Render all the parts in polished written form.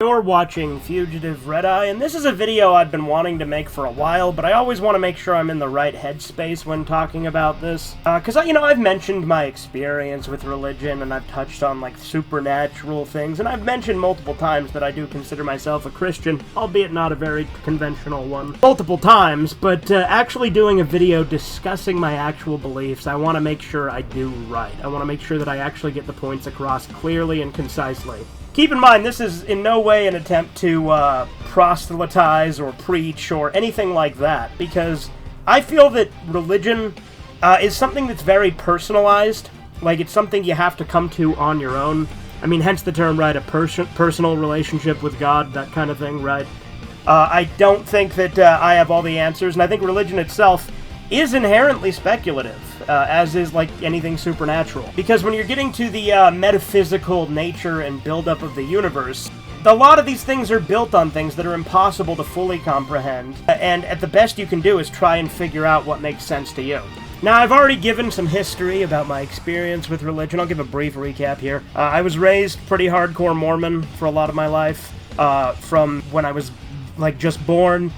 You're watching Fugitive Red-Eye, and this is a video I've been wanting to make for a while, but I always want to make sure I'm in the right headspace when talking about this. Because, I've mentioned my experience with religion, and I've touched on, supernatural things, and I've mentioned multiple times that I do consider myself a Christian, albeit not a very conventional one. Multiple times, but actually doing a video discussing my actual beliefs, I want to make sure I do right. I want to make sure that I actually get the points across clearly and concisely. Keep in mind, this is in no way an attempt to proselytize or preach or anything like that, because I feel that religion is something that's very personalized. Like, it's something you have to come to on your own. I mean, hence the term, right, a personal relationship with God, that kind of thing, right? I don't think that I have all the answers, and I think religion itself is inherently speculative. As is, anything supernatural. Because when you're getting to the metaphysical nature and buildup of the universe, a lot of these things are built on things that are impossible to fully comprehend, and at the best you can do is try and figure out what makes sense to you. Now, I've already given some history about my experience with religion. I'll give a brief recap here. I was raised pretty hardcore Mormon for a lot of my life, from when I was, just born.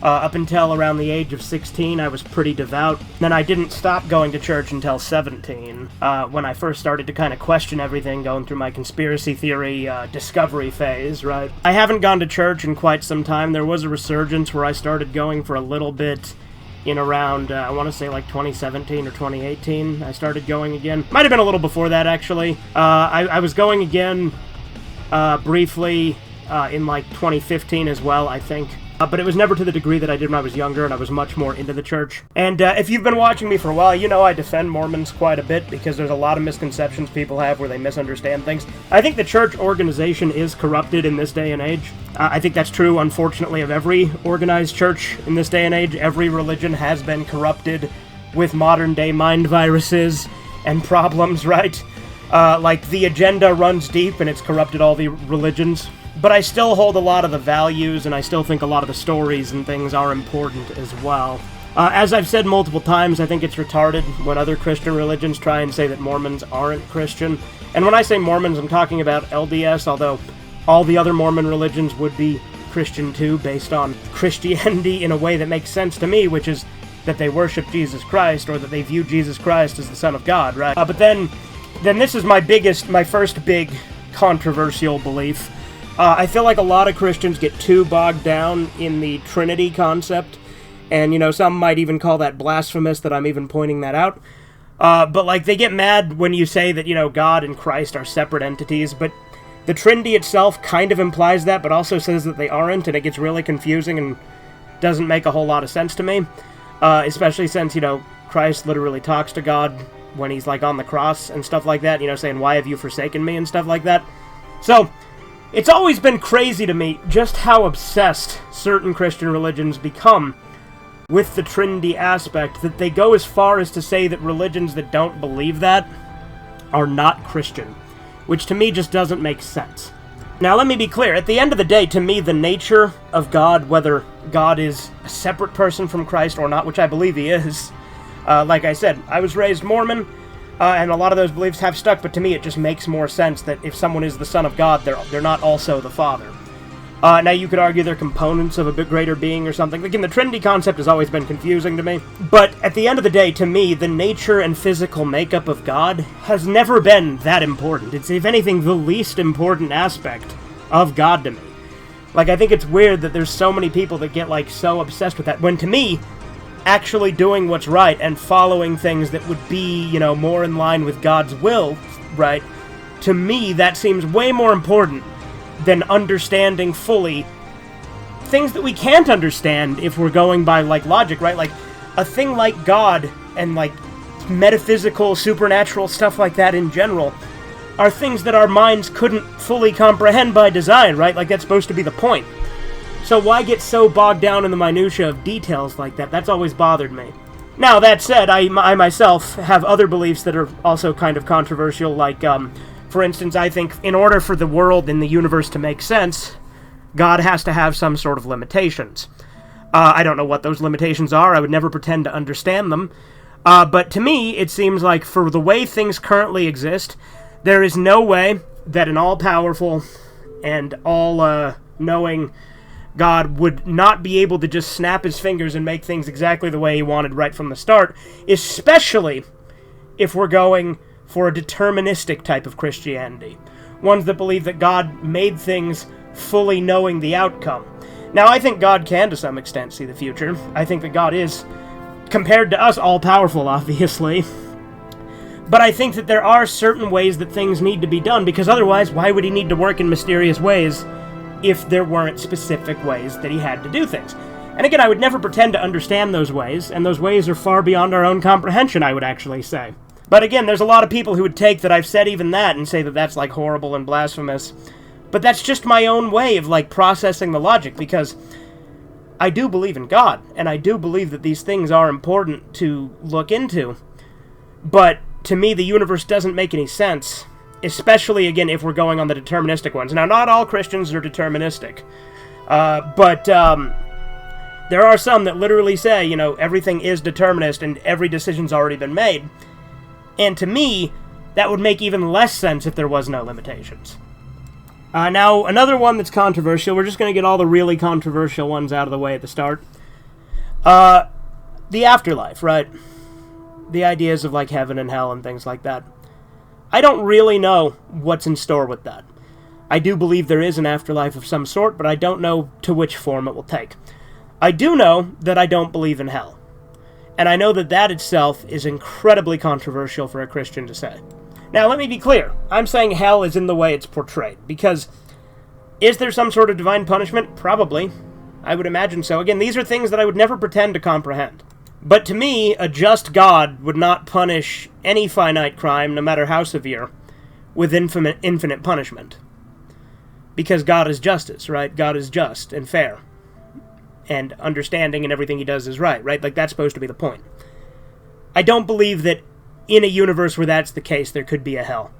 Up until around the age of 16, I was pretty devout. Then I didn't stop going to church until 17, when I first started to kind of question everything, going through my conspiracy theory discovery phase, right? I haven't gone to church in quite some time. There was a resurgence where I started going for a little bit in around, I want to say 2017 or 2018. I started going again. Might have been a little before that, actually. I was going again briefly in 2015 as well, I think. But it was never to the degree that I did when I was younger, and I was much more into the church. And if you've been watching me for a while, you know I defend Mormons quite a bit, because there's a lot of misconceptions people have where they misunderstand things. I think the church organization is corrupted in this day and age. I think that's true, unfortunately, of every organized church in this day and age. Every religion has been corrupted with modern-day mind viruses and problems, right? The agenda runs deep, and it's corrupted all the religions. But I still hold a lot of the values, and I still think a lot of the stories and things are important as well. As I've said multiple times, I think it's retarded when other Christian religions try and say that Mormons aren't Christian. And when I say Mormons, I'm talking about LDS, although all the other Mormon religions would be Christian too, based on Christianity in a way that makes sense to me, which is that they worship Jesus Christ, or that they view Jesus Christ as the Son of God, right? But then this is my first big controversial belief. I feel like a lot of Christians get too bogged down in the Trinity concept, and, some might even call that blasphemous that I'm even pointing that out. But, they get mad when you say that, God and Christ are separate entities, but the Trinity itself kind of implies that, but also says that they aren't, and it gets really confusing and doesn't make a whole lot of sense to me, especially since, Christ literally talks to God when he's, on the cross and stuff like that, saying, "Why have you forsaken me?" and stuff like that. So it's always been crazy to me just how obsessed certain Christian religions become with the Trinity aspect, that they go as far as to say that religions that don't believe that are not Christian, which to me just doesn't make sense. Now, let me be clear. At the end of the day, to me, the nature of God, whether God is a separate person from Christ or not, which I believe he is, like I said, I was raised Mormon, and a lot of those beliefs have stuck, but to me it just makes more sense that if someone is the Son of God, they're not also the Father. Now, you could argue they're components of a bit greater being or something. Again, the Trinity concept has always been confusing to me. But at the end of the day, to me, the nature and physical makeup of God has never been that important. It's, if anything, the least important aspect of God to me. I think it's weird that there's so many people that get, so obsessed with that, when to me, actually doing what's right and following things that would be, more in line with God's will, right? To me, that seems way more important than understanding fully things that we can't understand if we're going by, logic, right? A thing like God and, metaphysical, supernatural stuff like that in general are things that our minds couldn't fully comprehend by design, right? That's supposed to be the point. So why get so bogged down in the minutia of details like that? That's always bothered me. Now, that said, I myself have other beliefs that are also kind of controversial, for instance, I think in order for the world and the universe to make sense, God has to have some sort of limitations. I don't know what those limitations are. I would never pretend to understand them. But to me, it seems like for the way things currently exist, there is no way that an all-powerful and all-knowing God would not be able to just snap his fingers and make things exactly the way he wanted right from the start, especially if we're going for a deterministic type of Christianity. Ones that believe that God made things fully knowing the outcome. Now, I think God can, to some extent, see the future. I think that God is, compared to us, all-powerful, obviously. But I think that there are certain ways that things need to be done, because otherwise, why would he need to work in mysterious ways if there weren't specific ways that he had to do things? And again, I would never pretend to understand those ways, and those ways are far beyond our own comprehension, I would actually say. But again, there's a lot of people who would take that I've said even that and say that that's, like, horrible and blasphemous. But that's just my own way of, like, processing the logic, because I do believe in God, and I do believe that these things are important to look into. But to me, the universe doesn't make any sense, especially, again, if we're going on the deterministic ones. Now, not all Christians are deterministic, but there are some that literally say, you know, everything is determinist and every decision's already been made. And to me, that would make even less sense if there was no limitations. Now, another one that's controversial, we're just going to get all the really controversial ones out of the way at the start. The afterlife, right? The ideas of, like, heaven and hell and things like that. I don't really know what's in store with that. I do believe there is an afterlife of some sort, but I don't know to which form it will take. I do know that I don't believe in hell. And I know that that itself is incredibly controversial for a Christian to say. Now, let me be clear. I'm saying hell is in the way it's portrayed, because is there some sort of divine punishment? Probably. I would imagine so. Again, these are things that I would never pretend to comprehend. But to me, a just God would not punish any finite crime, no matter how severe, with infinite punishment. Because God is justice, right? God is just and fair. And understanding and everything he does is right? Like, that's supposed to be the point. I don't believe that in a universe where that's the case, there could be a hell.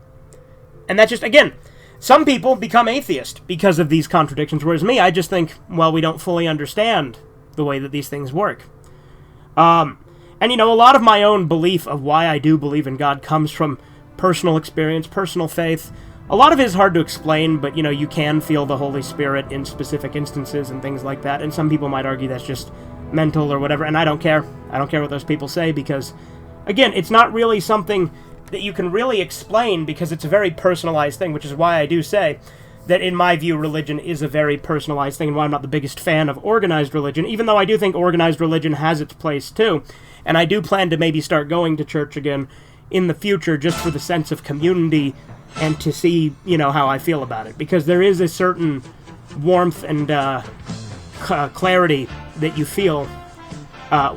And that's just, again, some people become atheist because of these contradictions, whereas me, I just think, well, we don't fully understand the way that these things work. And, you know, a lot of my own belief of why I do believe in God comes from personal experience, personal faith. A lot of it is hard to explain, but, you know, you can feel the Holy Spirit in specific instances and things like that, and some people might argue that's just mental or whatever, and I don't care. I don't care what those people say, because, again, it's not really something that you can really explain, because it's a very personalized thing, which is why I do say that, in my view, religion is a very personalized thing, and why I'm not the biggest fan of organized religion, even though I do think organized religion has its place, too. And I do plan to maybe start going to church again in the future, just for the sense of community, and to see, you know, how I feel about it. Because there is a certain warmth and clarity that you feel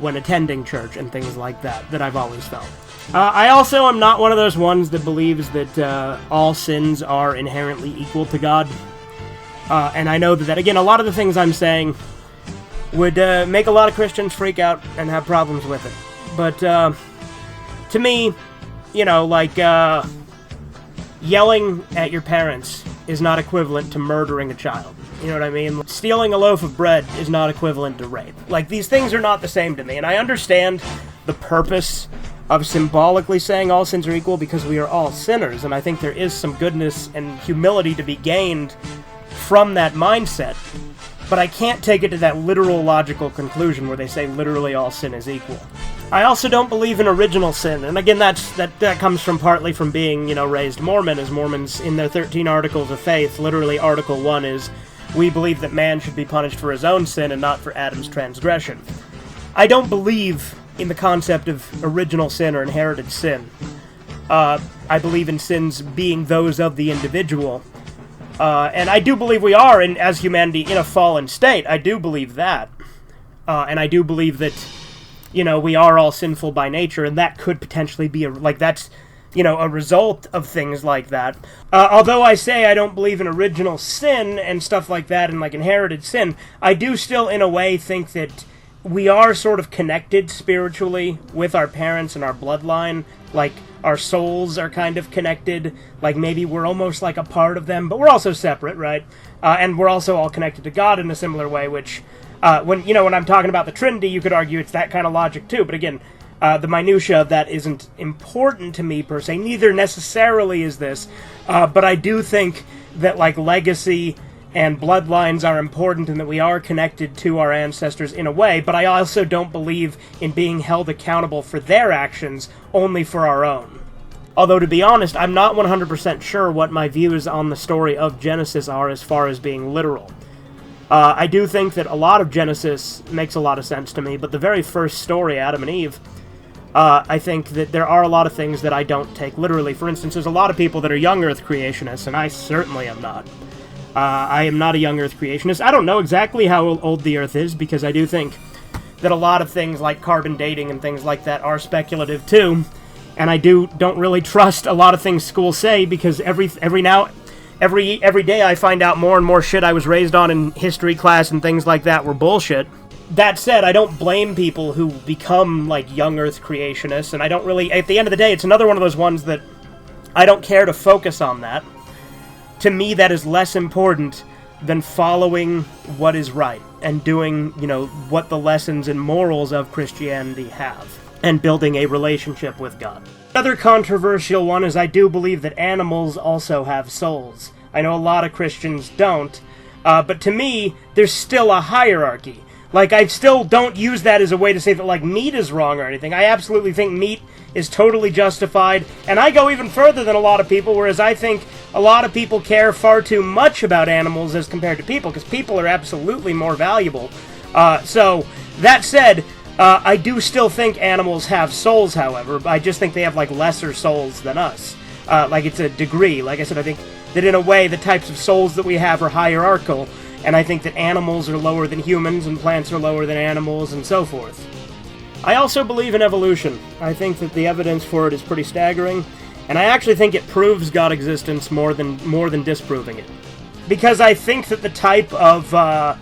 when attending church and things like that, that I've always felt. I also am not one of those ones that believes that all sins are inherently equal to God. And I know that, again, a lot of the things I'm saying would make a lot of Christians freak out and have problems with it. But to me, you know, like, yelling at your parents is not equivalent to murdering a child. You know what I mean? Stealing a loaf of bread is not equivalent to rape. Like, these things are not the same to me, and I understand the purpose of symbolically saying all sins are equal, because we are all sinners, and I think there is some goodness and humility to be gained from that mindset. But I can't take it to that literal logical conclusion where they say literally all sin is equal. I also don't believe in original sin, and again, that comes from partly from being, you know, raised Mormon, as Mormons in their 13 Articles of Faith, literally Article 1 is, we believe that man should be punished for his own sin and not for Adam's transgression. I don't believe in the concept of original sin or inherited sin. I believe in sins being those of the individual. And I do believe we are, as humanity, in a fallen state. I do believe that. And I do believe that, you know, we are all sinful by nature, and that could potentially be, that's, you know, a result of things like that. Although I say I don't believe in original sin and stuff like that, and, like, inherited sin, I do still, in a way, think that we are sort of connected spiritually with our parents and our bloodline. Like, our souls are kind of connected. Like, maybe we're almost like a part of them, but we're also separate, right? And we're also all connected to God in a similar way, which, when I'm talking about the Trinity, you could argue it's that kind of logic too. But again, The minutia of that isn't important to me, per se. Neither necessarily is this, but I do think that, like, legacy and bloodlines are important and that we are connected to our ancestors in a way, but I also don't believe in being held accountable for their actions only for our own. Although, to be honest, I'm not 100% sure what my views on the story of Genesis are as far as being literal. I do think that a lot of Genesis makes a lot of sense to me, but the very first story, Adam and Eve, I think that there are a lot of things that I don't take literally. For instance, there's a lot of people that are young Earth creationists, and I certainly am not. I am not a young Earth creationist. I don't know exactly how old the Earth is, because I do think that a lot of things like carbon dating and things like that are speculative too, and I don't really trust a lot of things schools say, because every day I find out more and more shit I was raised on in history class and things like that were bullshit. That said, I don't blame people who become, like, young Earth creationists, and I don't really... At the end of the day, it's another one of those ones that I don't care to focus on that. To me, that is less important than following what is right and doing, you know, what the lessons and morals of Christianity have, and building a relationship with God. Another controversial one is I do believe that animals also have souls. I know a lot of Christians don't, but to me, there's still a hierarchy. Like, I still don't use that as a way to say that, like, meat is wrong or anything. I absolutely think meat is totally justified, and I go even further than a lot of people, whereas I think a lot of people care far too much about animals as compared to people, because people are absolutely more valuable. So, that said, I do still think animals have souls, however. I just think they have, like, lesser souls than us. Like, it's a degree. Like I said, I think that in a way the types of souls that we have are hierarchical, and I think that animals are lower than humans, and plants are lower than animals, and so forth. I also believe in evolution. I think that the evidence for it is pretty staggering, and I actually think it proves God's existence more than disproving it. Because I think that the type of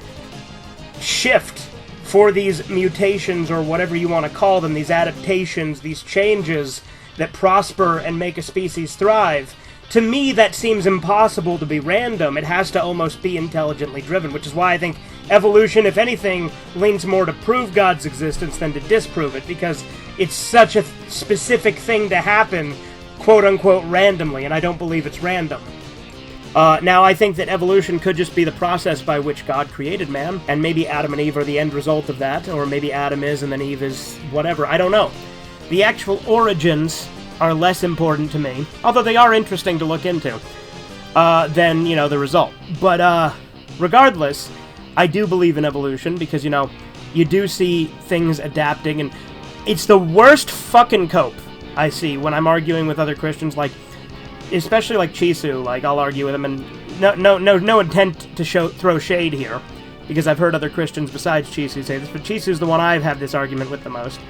shift for these mutations, or whatever you want to call them, these adaptations, these changes that prosper and make a species thrive, to me, that seems impossible to be random. It has to almost be intelligently driven, which is why I think evolution, if anything, leans more to prove God's existence than to disprove it, because it's such a specific thing to happen, quote-unquote, randomly, and I don't believe it's random. Now, I think that evolution could just be the process by which God created man, and maybe Adam and Eve are the end result of that, or maybe Adam is and then Eve is whatever. I don't know. The actual origins are less important to me, although they are interesting to look into, than, you know, the result. But, regardless, I do believe in evolution, because, you know, you do see things adapting, and it's the worst fucking cope I see when I'm arguing with other Christians, like, especially like Chisu. Like, I'll argue with him, and no intent to throw shade here, because I've heard other Christians besides Chisu say this, but Chisu's the one I've had this argument with the most.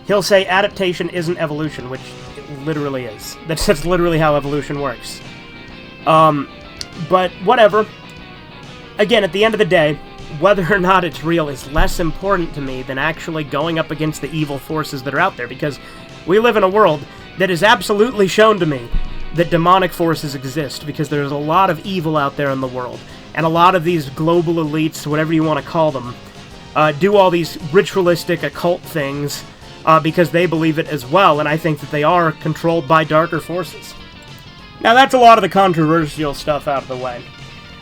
He'll say adaptation isn't evolution, which it literally is. That's literally how evolution works. But whatever. Again, at the end of the day, whether or not it's real is less important to me than actually going up against the evil forces that are out there, because we live in a world that is absolutely shown to me that demonic forces exist, because there's a lot of evil out there in the world, and a lot of these global elites, whatever you want to call them, do all these ritualistic occult things, because they believe it as well, and I think that they are controlled by darker forces. Now, that's a lot of the controversial stuff out of the way.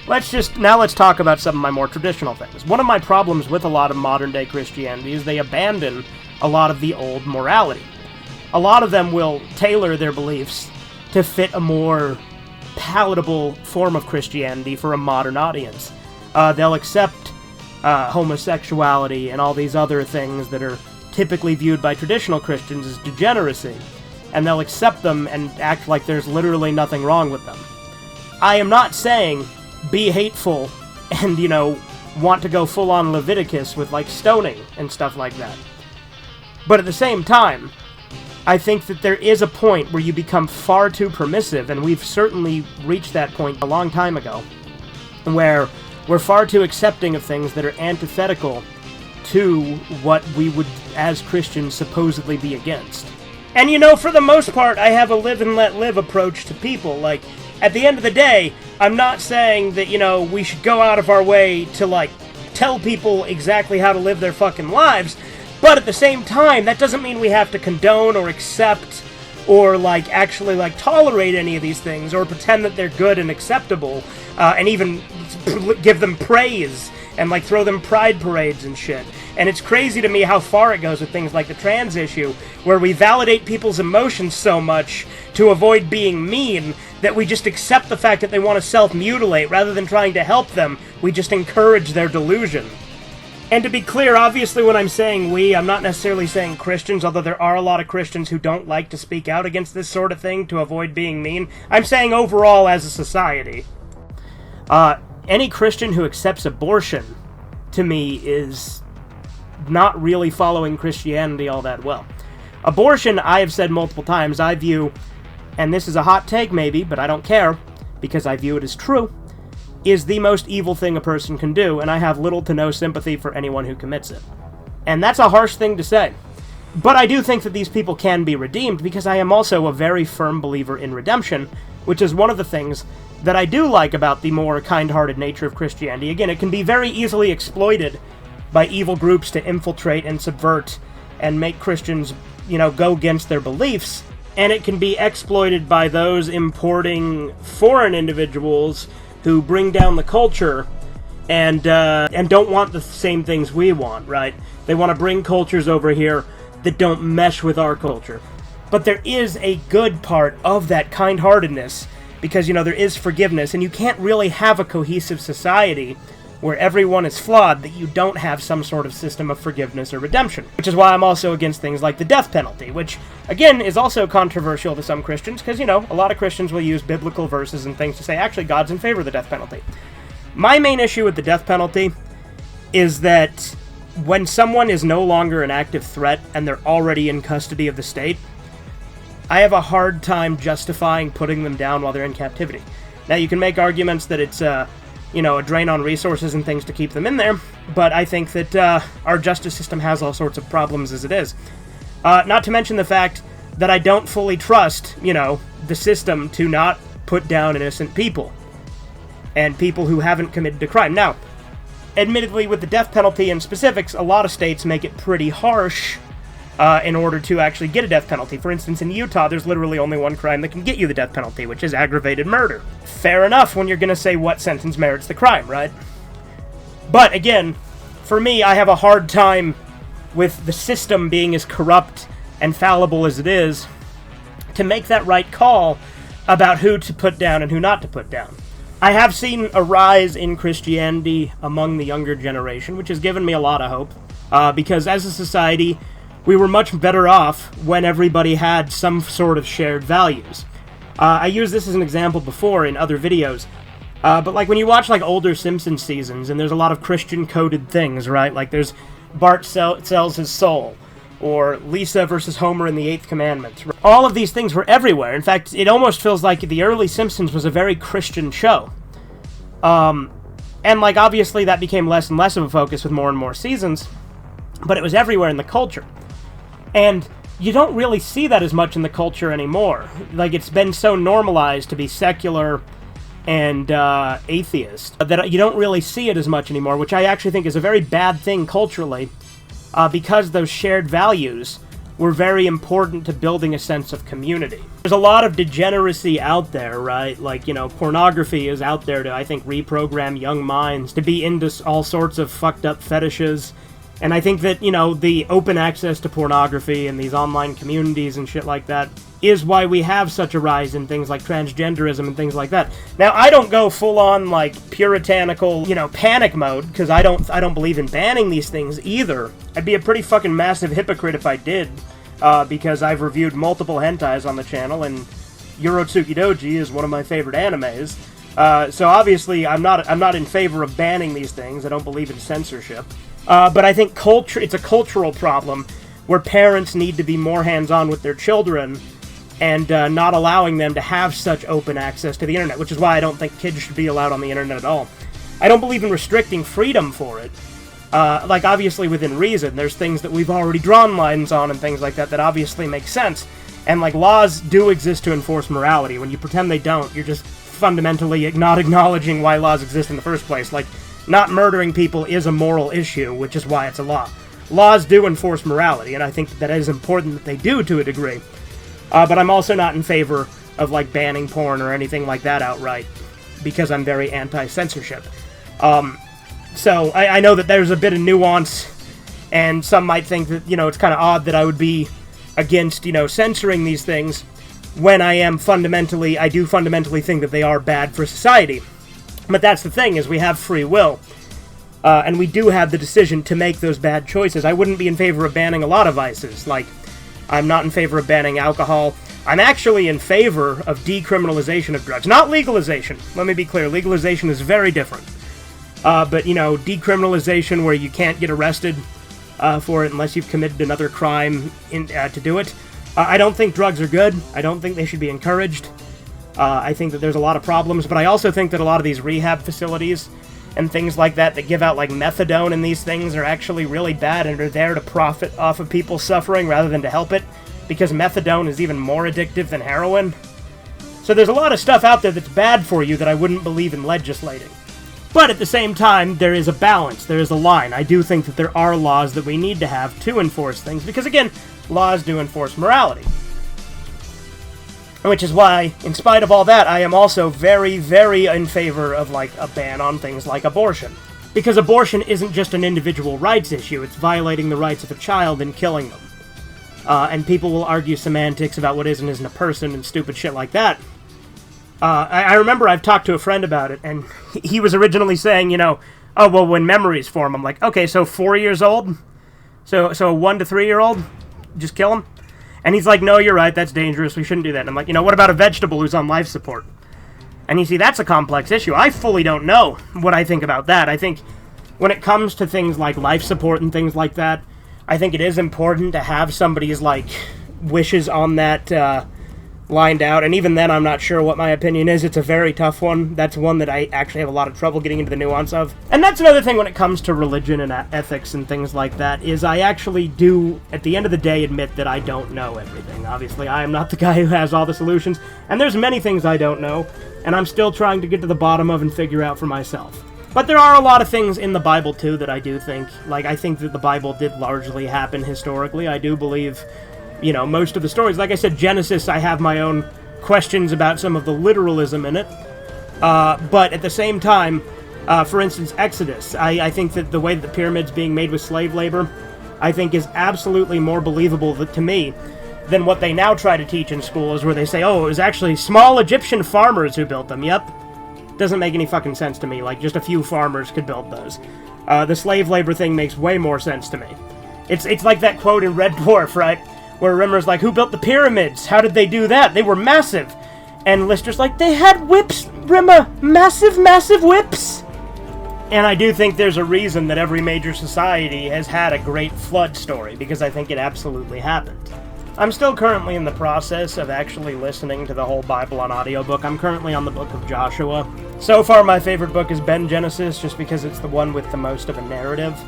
Let's talk about some of my more traditional things. One of my problems with a lot of modern-day Christianity is they abandon a lot of the old morality. A lot of them will tailor their beliefs to fit a more palatable form of Christianity for a modern audience. They'll accept homosexuality and all these other things that are typically viewed by traditional Christians as degeneracy, and they'll accept them and act like there's literally nothing wrong with them. I am not saying be hateful and, you know, want to go full-on Leviticus with, like, stoning and stuff like that. But at the same time, I think that there is a point where you become far too permissive, and we've certainly reached that point a long time ago, where we're far too accepting of things that are antithetical to what we would, as Christians, supposedly be against. And, you know, for the most part, I have a live and let live approach to people. Like, at the end of the day, I'm not saying that, you know, we should go out of our way to, like, tell people exactly how to live their fucking lives, But at the same time, that doesn't mean we have to condone or accept or, like, actually, like, tolerate any of these things or pretend that they're good and acceptable, and even give them praise and, like, throw them pride parades and shit. And it's crazy to me how far it goes with things like the trans issue, where we validate people's emotions so much to avoid being mean that we just accept the fact that they want to self-mutilate rather than trying to help them. We just encourage their delusion. And to be clear, obviously when I'm saying we, I'm not necessarily saying Christians, although there are a lot of Christians who don't like to speak out against this sort of thing to avoid being mean. I'm saying overall as a society. Any Christian who accepts abortion, to me, is not really following Christianity all that well. Abortion, I have said multiple times, I view, and this is a hot take maybe, but I don't care, because I view it as true, is the most evil thing a person can do, and I have little to no sympathy for anyone who commits it. And that's a harsh thing to say. But I do think that these people can be redeemed, because I am also a very firm believer in redemption, which is one of the things that I do like about the more kind-hearted nature of Christianity. Again, it can be very easily exploited by evil groups to infiltrate and subvert and make Christians, you know, go against their beliefs, and it can be exploited by those importing foreign individuals who bring down the culture and don't want the same things we want, right? They want to bring cultures over here that don't mesh with our culture. But there is a good part of that kind-heartedness, because, you know, there is forgiveness, and you can't really have a cohesive society where everyone is flawed that you don't have some sort of system of forgiveness or redemption. Which is why I'm also against things like the death penalty, which, again, is also controversial to some Christians, because, you know, a lot of Christians will use biblical verses and things to say, actually, God's in favor of the death penalty. My main issue with the death penalty is that when someone is no longer an active threat and they're already in custody of the state, I have a hard time justifying putting them down while they're in captivity. Now, you can make arguments that it's, you know, a drain on resources and things to keep them in there, but I think that our justice system has all sorts of problems as it is. Not to mention the fact that I don't fully trust, you know, the system to not put down innocent people, and people who haven't committed a crime. Now, admittedly, with the death penalty in specifics, a lot of states make it pretty harsh in order to actually get a death penalty. For instance, in Utah, there's literally only one crime that can get you the death penalty, which is aggravated murder. Fair enough when you're going to say what sentence merits the crime, right? But, again, for me, I have a hard time with the system being as corrupt and fallible as it is to make that right call about who to put down and who not to put down. I have seen a rise in Christianity among the younger generation, which has given me a lot of hope, because as a society, we were much better off when everybody had some sort of shared values. I used this as an example before in other videos, but like when you watch like older Simpsons seasons, and there's a lot of Christian-coded things, right? Like there's Bart sells his soul, or Lisa versus Homer in the Eighth Commandment. All of these things were everywhere. In fact, it almost feels like the early Simpsons was a very Christian show. And like obviously that became less and less of a focus with more and more seasons, but it was everywhere in the culture. And you don't really see that as much in the culture anymore. Like, it's been so normalized to be secular and atheist that you don't really see it as much anymore, which I actually think is a very bad thing culturally, because those shared values were very important to building a sense of community. There's a lot of degeneracy out there, right? Like, you know, pornography is out there to, I think, reprogram young minds to be into all sorts of fucked up fetishes. And I think that, you know, the open access to pornography and these online communities and shit like that is why we have such a rise in things like transgenderism and things like that. Now, I don't go full-on, like, puritanical, you know, panic mode, because I don't believe in banning these things either. I'd be a pretty fucking massive hypocrite if I did, because I've reviewed multiple hentais on the channel, and Yorotsuki Doji is one of my favorite animes. So obviously, I'm not in favor of banning these things. I don't believe in censorship. But I think it's a cultural problem where parents need to be more hands-on with their children and not allowing them to have such open access to the internet, which is why I don't think kids should be allowed on the internet at all. I don't believe in restricting freedom for it. Like, obviously, within reason, there's things that we've already drawn lines on and things like that that obviously make sense. And, like, laws do exist to enforce morality. When you pretend they don't, you're just fundamentally not acknowledging why laws exist in the first place. Like, not murdering people is a moral issue, which is why it's a law. laws do enforce morality, and I think that it is important that they do to a degree. But I'm also not in favor of, like, banning porn or anything like that outright, because I'm very anti-censorship. So I know that there's a bit of nuance, and some might think that, you know, it's kind of odd that I would be against, you know, censoring these things when I do fundamentally think that they are bad for society. But that's the thing, is we have free will. And we do have the decision to make those bad choices. I wouldn't be in favor of banning a lot of vices. Like, I'm not in favor of banning alcohol. I'm actually in favor of decriminalization of drugs. Not legalization. Let me be clear. Legalization is very different. But, you know, decriminalization where you can't get arrested for it unless you've committed another crime to do it. I don't think drugs are good. I don't think they should be encouraged. I think that there's a lot of problems. But I also think that a lot of these rehab facilities and things like that give out, like, methadone and these things are actually really bad and are there to profit off of people's suffering rather than to help it, because methadone is even more addictive than heroin. So there's a lot of stuff out there that's bad for you that I wouldn't believe in legislating. But at the same time, there is a balance, there is a line. I do think that there are laws that we need to have to enforce things, because again, laws do enforce morality. Which is why, in spite of all that, I am also very, very in favor of, like, a ban on things like abortion. Because abortion isn't just an individual rights issue, it's violating the rights of a child and killing them. And people will argue semantics about what is and isn't a person and stupid shit like that. I remember I've talked to a friend about it, and he was originally saying, you know, oh, well, when memories form, I'm like, okay, so 4 years old? So a 1 to 3 year old? Just kill him? And he's like, no, you're right, that's dangerous, we shouldn't do that. And I'm like, you know, what about a vegetable who's on life support? And you see, that's a complex issue. I fully don't know what I think about that. I think when it comes to things like life support and things like that, I think it is important to have somebody's, like, wishes on that lined out. And even then, I'm not sure what my opinion is. It's a very tough one. That's one that I actually have a lot of trouble getting into the nuance of. And that's another thing when it comes to religion and ethics and things like that, is I actually do, at the end of the day, admit that I don't know everything. Obviously, I am not the guy who has all the solutions, and there's many things I don't know, and I'm still trying to get to the bottom of and figure out for myself. But there are a lot of things in the Bible, too, that I do think. Like, I think that the Bible did largely happen historically. I do believe, you know, most of the stories. Like I said, Genesis, I have my own questions about some of the literalism in it. But at the same time, for instance, Exodus, I think that the way that the pyramids being made with slave labor, I think is absolutely more believable to me than what they now try to teach in schools, where they say, oh, it was actually small Egyptian farmers who built them. Yep. Doesn't make any fucking sense to me. Like, just a few farmers could build those. The slave labor thing makes way more sense to me. It's like that quote in Red Dwarf, right? Where Rimmer's like, who built the pyramids? How did they do that? They were massive. And Lister's like, they had whips, Rimmer! Massive, massive whips! And I do think there's a reason that every major society has had a great flood story, because I think it absolutely happened. I'm still currently in the process of actually listening to the whole Bible on audiobook. I'm currently on the book of Joshua. So far, my favorite book has been Genesis, just because it's the one with the most of a narrative.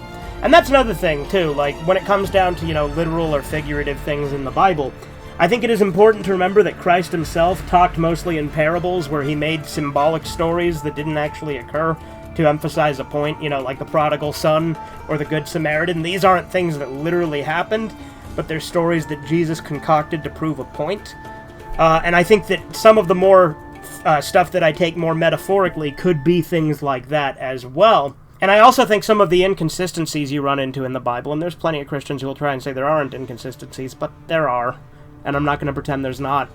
And that's another thing, too. Like, when it comes down to, you know, literal or figurative things in the Bible, I think it is important to remember that Christ himself talked mostly in parables, where he made symbolic stories that didn't actually occur to emphasize a point, you know, like the prodigal son or the Good Samaritan. These aren't things that literally happened, but they're stories that Jesus concocted to prove a point. And I think that some of the more stuff that I take more metaphorically could be things like that as well. And I also think some of the inconsistencies you run into in the Bible, and there's plenty of Christians who will try and say there aren't inconsistencies, but there are, and I'm not going to pretend there's not.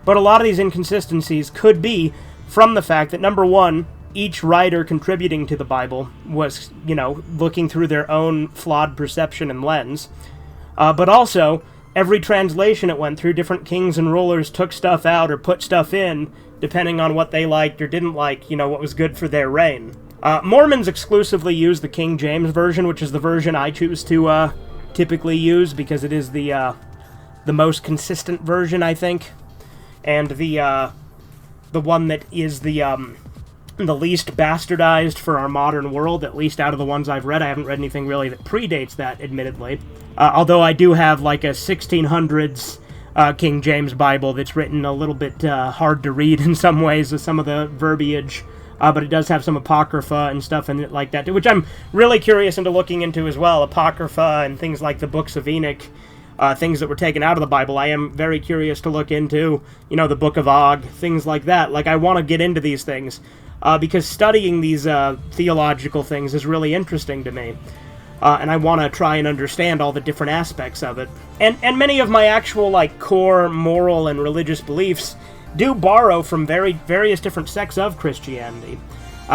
But a lot of these inconsistencies could be from the fact that, number one, each writer contributing to the Bible was, you know, looking through their own flawed perception and lens. But also, every translation it went through, different kings and rulers took stuff out or put stuff in, depending on what they liked or didn't like, you know, what was good for their reign. Mormons exclusively use the King James Version, which is the version I choose to typically use, because it is the most consistent version, I think, and the one that is the least bastardized for our modern world, at least out of the ones I've read. I haven't read anything really that predates that, admittedly. Although I do have, like, a 1600s King James Bible that's written a little bit hard to read in some ways, with some of the verbiage but it does have some Apocrypha and stuff in it like that, which I'm really curious into looking into as well. Apocrypha and things like the books of Enoch, things that were taken out of the Bible. I am very curious to look into, the Book of Og, things like that. Like, I want to get into these things, because studying these theological things is really interesting to me. And I want to try and understand all the different aspects of it. And many of my actual, core moral and religious beliefs do borrow from various different sects of Christianity,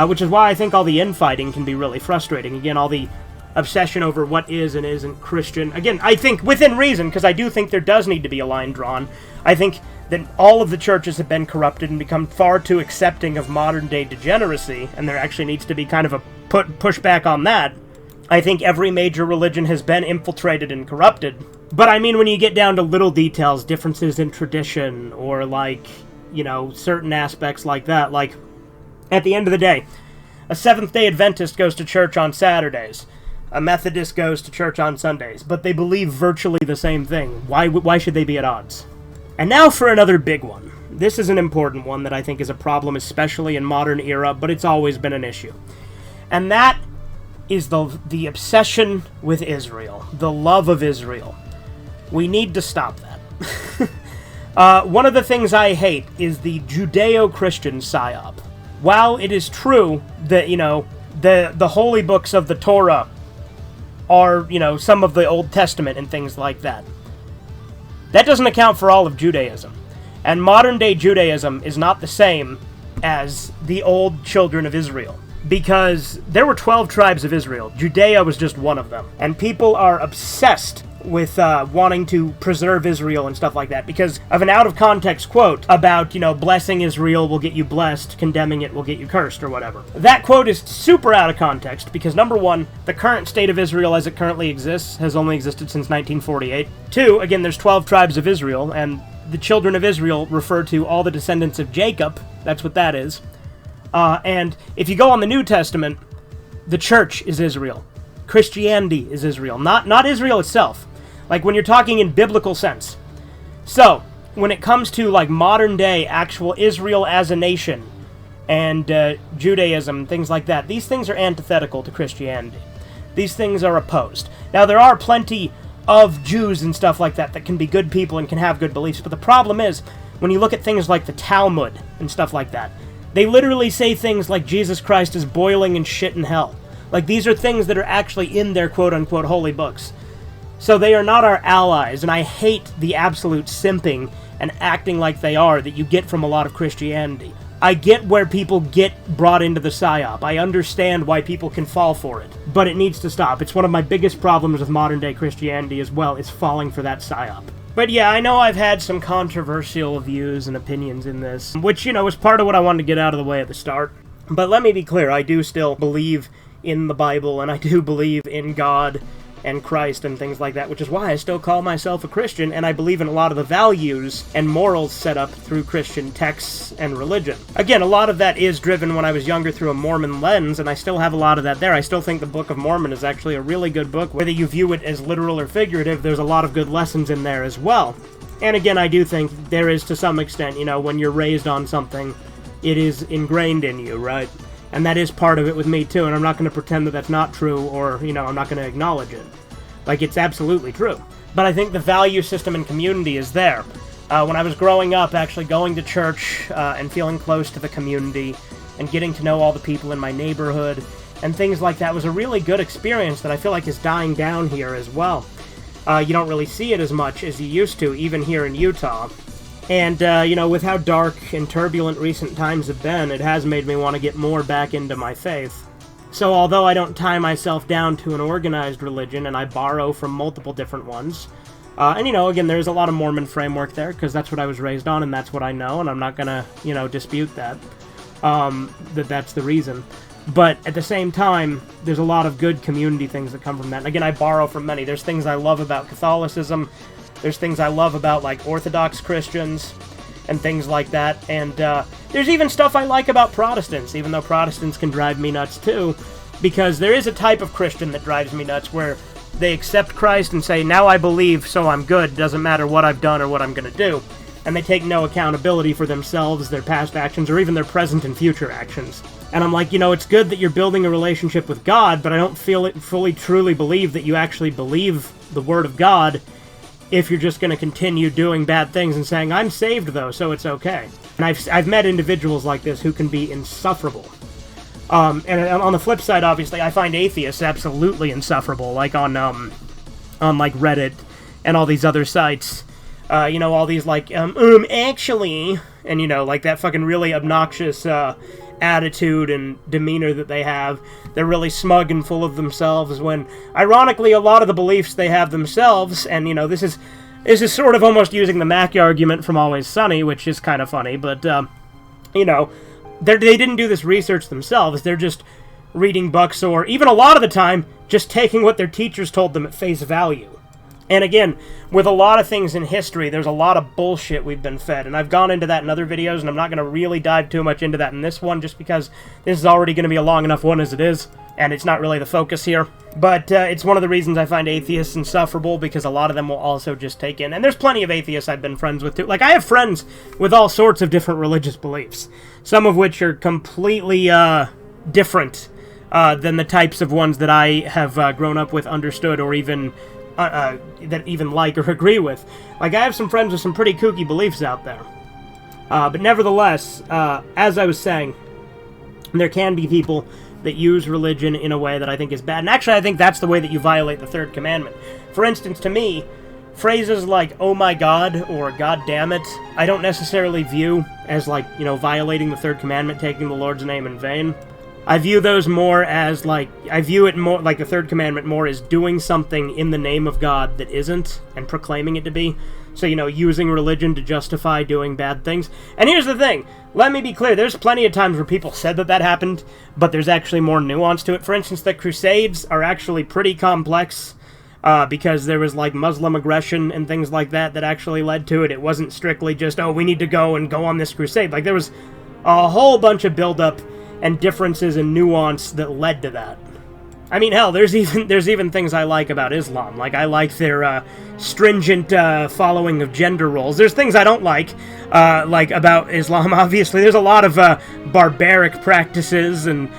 which is why I think all the infighting can be really frustrating. Again, all the obsession over what is and isn't Christian. Again, I think within reason, because I do think there does need to be a line drawn. I think that all of the churches have been corrupted and become far too accepting of modern-day degeneracy, and there actually needs to be kind of a pushback on that. I think every major religion has been infiltrated and corrupted. But I mean, when you get down to little details, differences in tradition, or certain aspects like that, like, at the end of the day, a Seventh-day Adventist goes to church on Saturdays. A Methodist goes to church on Sundays, but they believe virtually the same thing. Why should they be at odds? And now for another big one. This is an important one that I think is a problem, especially in modern era, but it's always been an issue. And that is the obsession with Israel, the love of Israel. We need to stop that. One of the things I hate is the Judeo-Christian psyop. While it is true that, the holy books of the Torah are, some of the Old Testament and things like that, that doesn't account for all of Judaism. And modern-day Judaism is not the same as the old children of Israel, because there were 12 tribes of Israel. Judea was just one of them. And people are obsessed with wanting to preserve Israel and stuff like that because of an out-of-context quote about, blessing Israel will get you blessed, condemning it will get you cursed, or whatever. That quote is super out of context because, number one, the current state of Israel as it currently exists has only existed since 1948. Two, again, there's 12 tribes of Israel, and the children of Israel refer to all the descendants of Jacob. That's what that is. And if you go on the New Testament, the church is Israel. Christianity is Israel, not Israel itself. Like, when you're talking in biblical sense. So, when it comes to, modern day actual Israel as a nation and Judaism, things like that, these things are antithetical to Christianity. These things are opposed. Now, there are plenty of Jews and stuff like that can be good people and can have good beliefs, but the problem is, when you look at things like the Talmud and stuff like that, they literally say things like Jesus Christ is boiling in shit in hell. Like, these are things that are actually in their quote-unquote holy books. So they are not our allies, and I hate the absolute simping and acting like they are that you get from a lot of Christianity. I get where people get brought into the psyop. I understand why people can fall for it. But it needs to stop. It's one of my biggest problems with modern-day Christianity as well, is falling for that psyop. But yeah, I know I've had some controversial views and opinions in this, which, was part of what I wanted to get out of the way at the start. But let me be clear, I do still believe in the Bible, and I do believe in God and Christ and things like that, which is why I still call myself a Christian, and I believe in a lot of the values and morals set up through Christian texts and religion. Again, a lot of that is driven when I was younger through a Mormon lens, and I still have a lot of that there. I still think the Book of Mormon is actually a really good book. Whether you view it as literal or figurative, there's a lot of good lessons in there as well. And again, I do think there is, to some extent, when you're raised on something, it is ingrained in you, right? And that is part of it with me, too, and I'm not going to pretend that that's not true, or, I'm not going to acknowledge it. Like, it's absolutely true. But I think the value system and community is there. When I was growing up, actually going to church and feeling close to the community and getting to know all the people in my neighborhood and things like that was a really good experience that I feel like is dying down here as well. You don't really see it as much as you used to, even here in Utah. And, with how dark and turbulent recent times have been, it has made me want to get more back into my faith. So although I don't tie myself down to an organized religion, and I borrow from multiple different ones, and, again, there's a lot of Mormon framework there, because that's what I was raised on, and that's what I know, and I'm not gonna, dispute that, that's the reason. But at the same time, there's a lot of good community things that come from that. And again, I borrow from many. There's things I love about Catholicism. There's things I love about, Orthodox Christians and things like that. And there's even stuff I like about Protestants, even though Protestants can drive me nuts too, because there is a type of Christian that drives me nuts where they accept Christ and say, now I believe, so I'm good. Doesn't matter what I've done or what I'm going to do. and they take no accountability for themselves, their past actions, or even their present and future actions. And I'm like, it's good that you're building a relationship with God, but I don't fully truly believe that you actually believe the Word of God if you're just going to continue doing bad things and saying, I'm saved, though, so it's okay. And I've met individuals like this who can be insufferable. And on the flip side, obviously, I find atheists absolutely insufferable, like on like Reddit and all these other sites. All these, like, actually, and, like that fucking really obnoxious, attitude and demeanor that they have. They're really smug and full of themselves when, ironically, a lot of the beliefs they have themselves, and, this is sort of almost using the Mackey argument from Always Sunny, which is kind of funny, but, they didn't do this research themselves. They're just reading books, or even a lot of the time, just taking what their teachers told them at face value. And again, with a lot of things in history, there's a lot of bullshit we've been fed, and I've gone into that in other videos, and I'm not going to really dive too much into that in this one, just because this is already going to be a long enough one as it is, and it's not really the focus here. But it's one of the reasons I find atheists insufferable, because a lot of them will also just take in, and there's plenty of atheists I've been friends with too. Like, I have friends with all sorts of different religious beliefs, some of which are completely different than the types of ones that I have grown up with, understood, or even that even like or agree with. Like, I have some friends with some pretty kooky beliefs out there. But nevertheless, as I was saying, there can be people that use religion in a way that I think is bad. And actually, I think that's the way that you violate the third commandment. For instance, to me, phrases like, oh my god, or god damn it, I don't necessarily view as, like, violating the third commandment, taking the Lord's name in vain. I view those more as, I view it more, like the third commandment, more as doing something in the name of God that isn't, and proclaiming it to be. So, using religion to justify doing bad things. And here's the thing, let me be clear, there's plenty of times where people said that happened, but there's actually more nuance to it. For instance, the Crusades are actually pretty complex, because there was, like, Muslim aggression and things like that actually led to it. It wasn't strictly just, oh, we need to go on this crusade. Like, there was a whole bunch of build-up and differences and nuance that led to that. I mean, hell, there's even things I like about Islam. Like, I like their stringent following of gender roles. There's things I don't like about Islam, obviously. There's a lot of barbaric practices and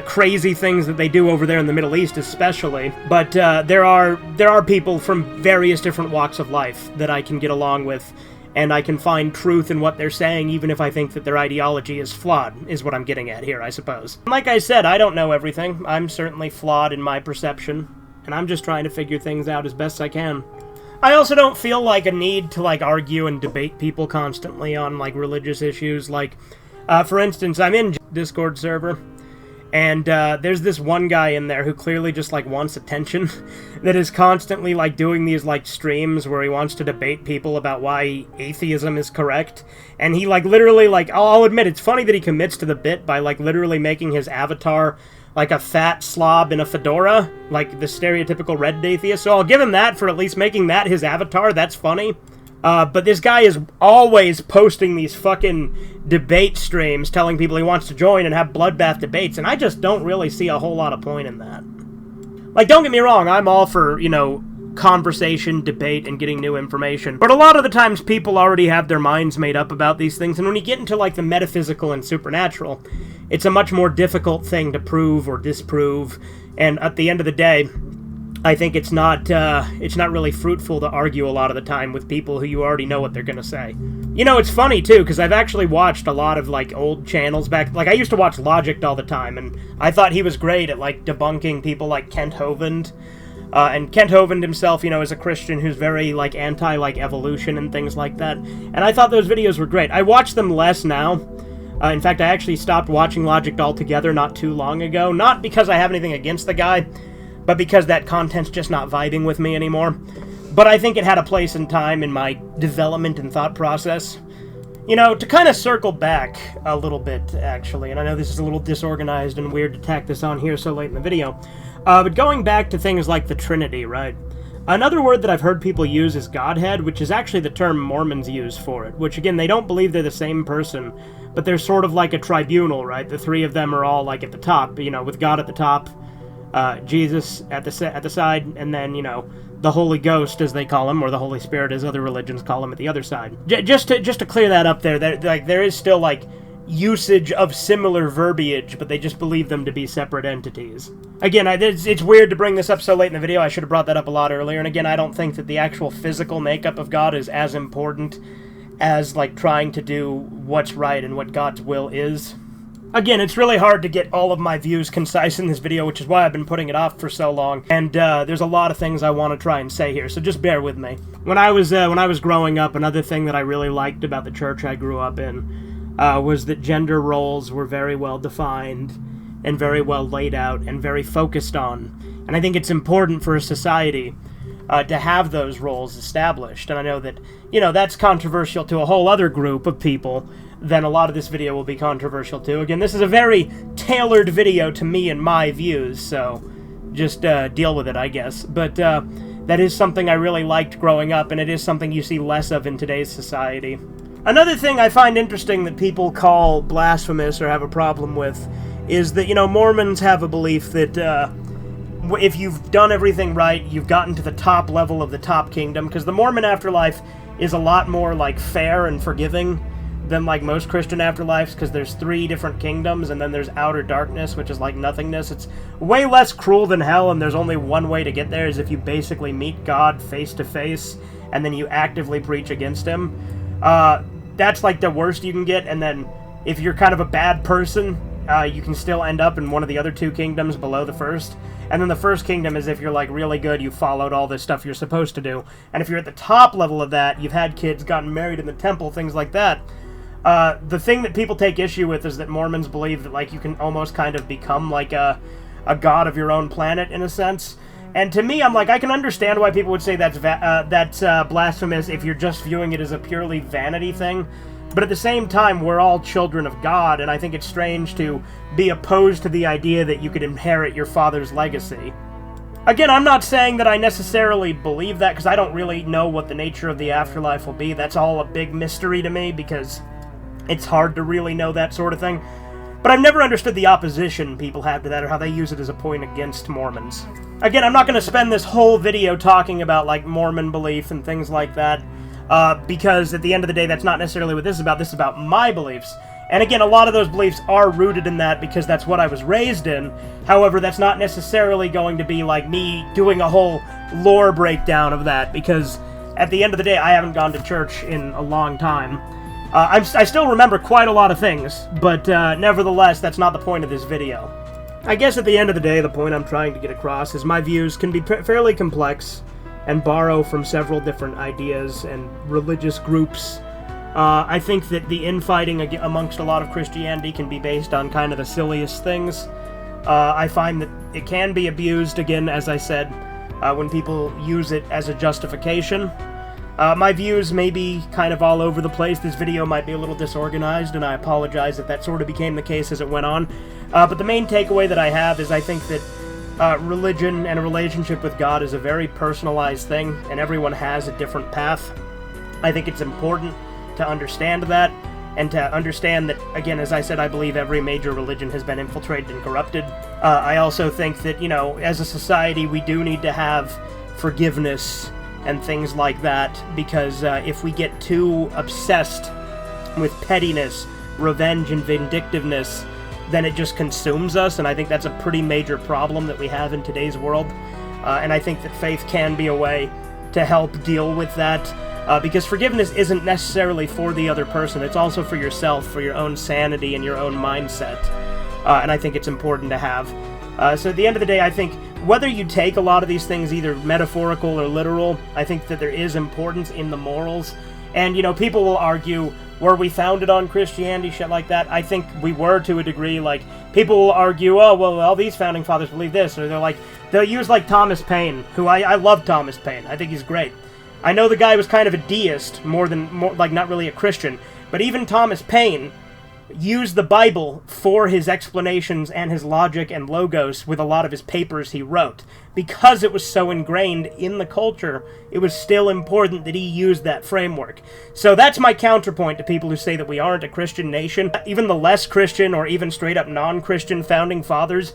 crazy things that they do over there in the Middle East, especially. But there are people from various different walks of life that I can get along with, and I can find truth in what they're saying, even if I think that their ideology is flawed, is what I'm getting at here, I suppose. Like I said, I don't know everything. I'm certainly flawed in my perception, and I'm just trying to figure things out as best I can. I also don't feel like a need to, like, argue and debate people constantly on, like, religious issues. Like, for instance, I'm in Discord server, and there's this one guy in there who clearly just, like, wants attention, that is constantly, like, doing these, like, streams where he wants to debate people about why atheism is correct. And he, like, literally, like, I'll admit, it's funny that he commits to the bit by, like, literally making his avatar, like, a fat slob in a fedora, like the stereotypical red atheist. So I'll give him that for at least making that his avatar. That's funny. But this guy is always posting these fucking debate streams telling people he wants to join and have bloodbath debates, and I just don't really see a whole lot of point in that. Like, don't get me wrong, I'm all for, conversation, debate, and getting new information, but a lot of the times people already have their minds made up about these things, and when you get into, like, the metaphysical and supernatural, it's a much more difficult thing to prove or disprove, and at the end of the day, I think it's not really fruitful to argue a lot of the time with people who you already know what they're gonna say. It's funny, too, because I've actually watched a lot of, like, old channels back. Like, I used to watch Logic all the time, and I thought he was great at, like, debunking people like Kent Hovind. And Kent Hovind himself, is a Christian who's very, like, anti, like, evolution and things like that. And I thought those videos were great. I watch them less now. In fact, I actually stopped watching Logic altogether not too long ago. Not because I have anything against the guy, but because that content's just not vibing with me anymore. But I think it had a place and time in my development and thought process. To kind of circle back a little bit, actually, and I know this is a little disorganized and weird to tack this on here so late in the video, but going back to things like the Trinity, right? Another word that I've heard people use is Godhead, which is actually the term Mormons use for it, which, again, they don't believe they're the same person, but they're sort of like a tribunal, right? The three of them are all, like, at the top, with God at the top, Jesus at the side, and then, you know, the Holy Ghost, as they call him, or the Holy Spirit, as other religions call him, at the other side. Just to clear that up there is still, like, usage of similar verbiage, but they just believe them to be separate entities. Again, it's weird to bring this up so late in the video. I should have brought that up a lot earlier, and again, I don't think that the actual physical makeup of God is as important as, like, trying to do what's right and what God's will is. Again, it's really hard to get all of my views concise in this video, which is why I've been putting it off for so long, and there's a lot of things I want to try and say here, so just bear with me. When I was growing up, another thing that I really liked about the church I grew up in was that gender roles were very well defined and very well laid out and very focused on. And I think it's important for a society to have those roles established. And I know that, you know, that's controversial to a whole other group of people than a lot of this video will be controversial to. Again, this is a very tailored video to me and my views, so just deal with it, I guess. But that is something I really liked growing up, and it is something you see less of in today's society. Another thing I find interesting that people call blasphemous or have a problem with is that, you know, Mormons have a belief that if you've done everything right, you've gotten to the top level of the top kingdom, because the Mormon afterlife is a lot more, like, fair and forgiving than, like, most Christian afterlives, because there's 3 different kingdoms, and then there's outer darkness, which is like nothingness. It's way less cruel than hell, and there's only one way to get there, is if you basically meet God face to face, and then you actively preach against him. That's like the worst you can get, and then if you're kind of a bad person, you can still end up in one of the other 2 kingdoms below the first. And then the first kingdom is if you're, like, really good, you followed all this stuff you're supposed to do. And if you're at the top level of that, you've had kids, gotten married in the temple, things like that. The thing that people take issue with is that Mormons believe that, like, you can almost kind of become, like, a god of your own planet, in a sense. And to me, I'm like, I can understand why people would say that's blasphemous if you're just viewing it as a purely vanity thing. But at the same time, we're all children of God, and I think it's strange to be opposed to the idea that you could inherit your father's legacy. Again, I'm not saying that I necessarily believe that, because I don't really know what the nature of the afterlife will be. That's all a big mystery to me, because it's hard to really know that sort of thing. But I've never understood the opposition people have to that, or how they use it as a point against Mormons. Again, I'm not going to spend this whole video talking about, like, Mormon belief and things like that, because at the end of the day, that's not necessarily what this is about. This is about my beliefs. And again, a lot of those beliefs are rooted in that because that's what I was raised in. However, that's not necessarily going to be, like, me doing a whole lore breakdown of that, because at the end of the day, I haven't gone to church in a long time. I still remember quite a lot of things, but nevertheless, that's not the point of this video. I guess at the end of the day, the point I'm trying to get across is my views can be fairly complex and borrow from several different ideas and religious groups. I think that the infighting amongst a lot of Christianity can be based on kind of the silliest things. I find that it can be abused, again, as I said, when people use it as a justification. My views may be kind of all over the place. This video might be a little disorganized, and I apologize if that sort of became the case as it went on. But the main takeaway that I have is I think that religion and a relationship with God is a very personalized thing, and everyone has a different path. I think it's important to understand that, and to understand that, again, as I said, I believe every major religion has been infiltrated and corrupted. I also think that, you know, as a society, we do need to have forgiveness and things like that, because if we get too obsessed with pettiness, revenge, and vindictiveness, then it just consumes us, and I think that's a pretty major problem that we have in today's world. And I think that faith can be a way to help deal with that, because forgiveness isn't necessarily for the other person, it's also for yourself, for your own sanity and your own mindset, and I think it's important to have. So at the end of the day, I think whether you take a lot of these things either metaphorical or literal, I think that there is importance in the morals. And, you know, people will argue, were we founded on Christianity, shit like that? I think we were to a degree. Like, people will argue, oh, well, all these founding fathers believe this. Or they'll use, like, Thomas Paine, who I love Thomas Paine. I think he's great. I know the guy was kind of a deist, more like, not really a Christian. But even Thomas Paine used the Bible for his explanations and his logic and logos with a lot of his papers he wrote. Because it was so ingrained in the culture, it was still important that he used that framework. So that's my counterpoint to people who say that we aren't a Christian nation. Even the less Christian or even straight up non-Christian founding fathers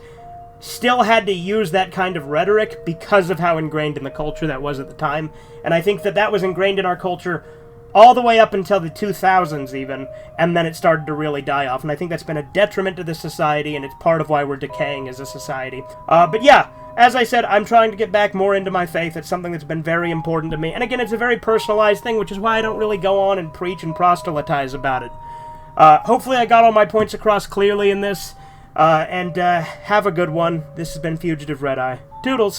still had to use that kind of rhetoric because of how ingrained in the culture that was at the time. And I think that that was ingrained in our culture all the way up until the 2000s even, and then it started to really die off. And I think that's been a detriment to the society, and it's part of why we're decaying as a society. But yeah, as I said, I'm trying to get back more into my faith. It's something that's been very important to me. And again, it's a very personalized thing, which is why I don't really go on and preach and proselytize about it. Hopefully I got all my points across clearly in this, and have a good one. This has been Fugitive Red Eye. Toodles!